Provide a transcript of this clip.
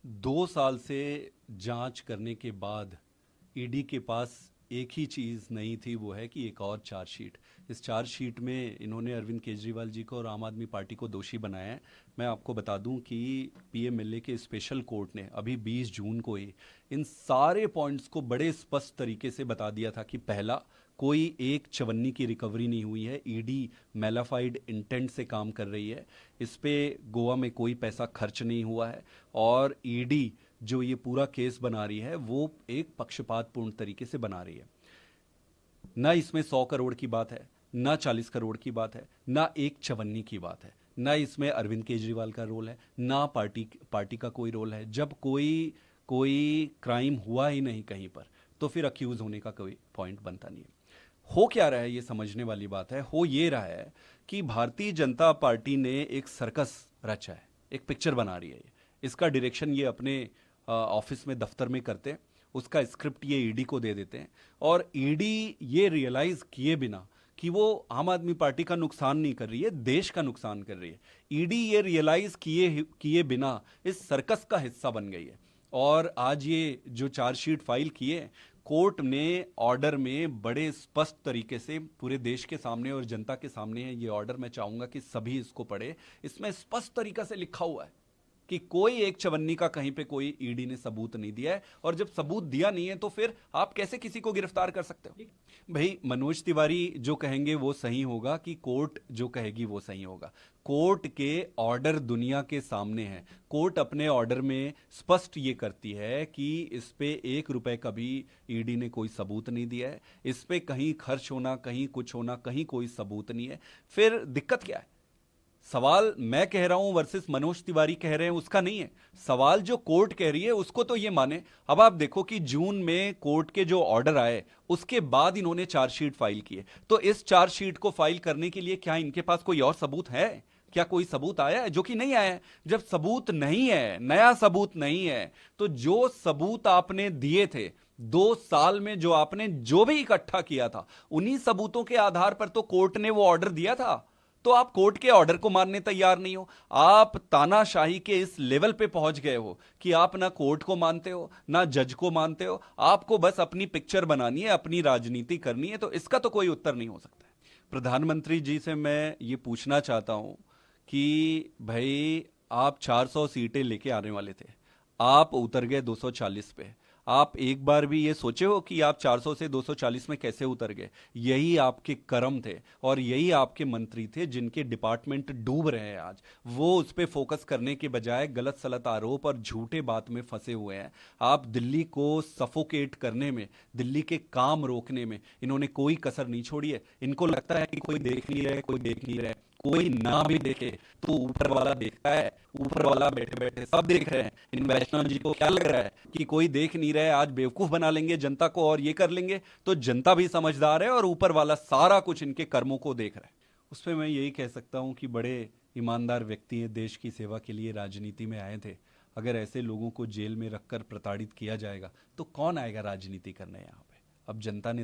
2 साल से जांच करने के बाद ईडी के पास एक ही चीज़ नहीं थी, वो है कि एक और चार्जशीट। इस चार्जशीट में इन्होंने अरविंद केजरीवाल जी को और आम आदमी पार्टी को दोषी बनाया है। मैं आपको बता दूं कि पीएमएलए के स्पेशल कोर्ट ने अभी 20 जून को ही इन सारे पॉइंट्स को बड़े स्पष्ट तरीके से बता दिया था कि पहला, कोई एक चवन्नी की रिकवरी नहीं हुई है। ईडी मेलाफाइड इंटेंट से काम कर रही है। इस पे गोवा में कोई पैसा खर्च नहीं हुआ है और ईडी जो ये पूरा केस बना रही है वो एक पक्षपातपूर्ण तरीके से बना रही है। ना इसमें 100 करोड़ की बात है, ना 40 करोड़ की बात है, ना एक चवन्नी की बात है, ना इसमें अरविंद केजरीवाल का रोल है, ना पार्टी का कोई रोल है। जब कोई कोई क्राइम हुआ ही नहीं कहीं पर, तो फिर अक्यूज होने का कोई पॉइंट बनता नहीं है। हो क्या रहा है ये समझने वाली बात है। हो ये रहा है कि भारतीय जनता पार्टी ने एक सर्कस रचा है, एक पिक्चर बना रही है। इसका डायरेक्शन ये अपने ऑफिस में, दफ्तर में करते हैं। उसका स्क्रिप्ट ये ईडी को दे देते हैं और ईडी ये रियलाइज किए बिना कि वो आम आदमी पार्टी का नुकसान नहीं कर रही है, देश का नुकसान कर रही है, ईडी ये रियलाइज किए किए बिना इस सर्कस का हिस्सा बन गई है। और आज ये जो चार्जशीट फाइल किए, कोर्ट ने ऑर्डर में बड़े स्पष्ट तरीके से पूरे देश के सामने और जनता के सामने है ये ऑर्डर। मैं चाहूंगा कि सभी इसको पढ़े। इसमें स्पष्ट तरीके से लिखा हुआ है कि कोई एक चवन्नी का कहीं पे कोई ईडी ने सबूत नहीं दिया है। और जब सबूत दिया नहीं है तो फिर आप कैसे किसी को गिरफ्तार कर सकते हो? भाई मनोज तिवारी जो कहेंगे वो सही होगा कि कोर्ट जो कहेगी वो सही होगा? कोर्ट के ऑर्डर दुनिया के सामने है। कोर्ट अपने ऑर्डर में स्पष्ट ये करती है कि इस पे 1 रुपए का भी ईडी ने कोई सबूत नहीं दिया है। इस पे कहीं खर्च होना, कहीं कुछ होना, कहीं कोई सबूत नहीं है। फिर दिक्कत क्या है? सवाल मैं कह रहा हूं वर्सेस मनोज तिवारी कह रहे हैं उसका नहीं है। सवाल जो कोर्ट कह रही है उसको तो ये माने। अब आप देखो कि जून में कोर्ट के जो ऑर्डर आए उसके बाद इन्होंने चार्जशीट फाइल की है। तो इस चार्जशीट को फाइल करने के लिए क्या इनके पास कोई और सबूत है? क्या कोई सबूत आया है? जो कि नहीं आया है। जब सबूत नहीं है, नया सबूत नहीं है, तो जो सबूत आपने दिए थे 2 साल में, जो आपने जो भी इकट्ठा किया था, उन्हीं सबूतों के आधार पर तो कोर्ट ने वो ऑर्डर दिया था। तो आप कोर्ट के ऑर्डर को मानने तैयार नहीं हो। आप तानाशाही के इस लेवल पे पहुंच गए हो कि आप ना कोर्ट को मानते हो, ना जज को मानते हो। आपको बस अपनी पिक्चर बनानी है, अपनी राजनीति करनी है। तो इसका तो कोई उत्तर नहीं हो सकता है। प्रधानमंत्री जी से मैं ये पूछना चाहता हूं कि भाई, आप 400 सीटें लेके आने वाले थे, आप उतर गए 240 पे। आप एक बार भी ये सोचे हो कि आप 400 से 240 में कैसे उतर गए? यही आपके कर्म थे और यही आपके मंत्री थे जिनके डिपार्टमेंट डूब रहे हैं आज। वो उस पर फोकस करने के बजाय गलत सलत आरोप और झूठे बात में फंसे हुए हैं। आप दिल्ली को सफोकेट करने में, दिल्ली के काम रोकने में इन्होंने कोई कसर नहीं छोड़ी है। इनको लगता है कि कोई देख नहीं रहे, कोई देख नहीं रहे। कोई ना भी देखे तो ऊपर वाला देखता है। ऊपर वाला बैठे बैठे सब देख रहे हैं। इन वैष्णव जी को क्या लग रहा है कि कोई देख नहीं रहे, आज बेवकूफ बना लेंगे जनता को और ये कर लेंगे? तो जनता भी समझदार है और ऊपर वाला सारा कुछ इनके कर्मों को देख रहा है। उस पर मैं यही कह सकता हूं कि बड़े ईमानदार व्यक्ति हैं, देश की सेवा के लिए राजनीति में आए थे। अगर ऐसे लोगों को जेल में रखकर प्रताड़ित किया जाएगा तो कौन आएगा राजनीति करने यहाँ पे? अब जनता ने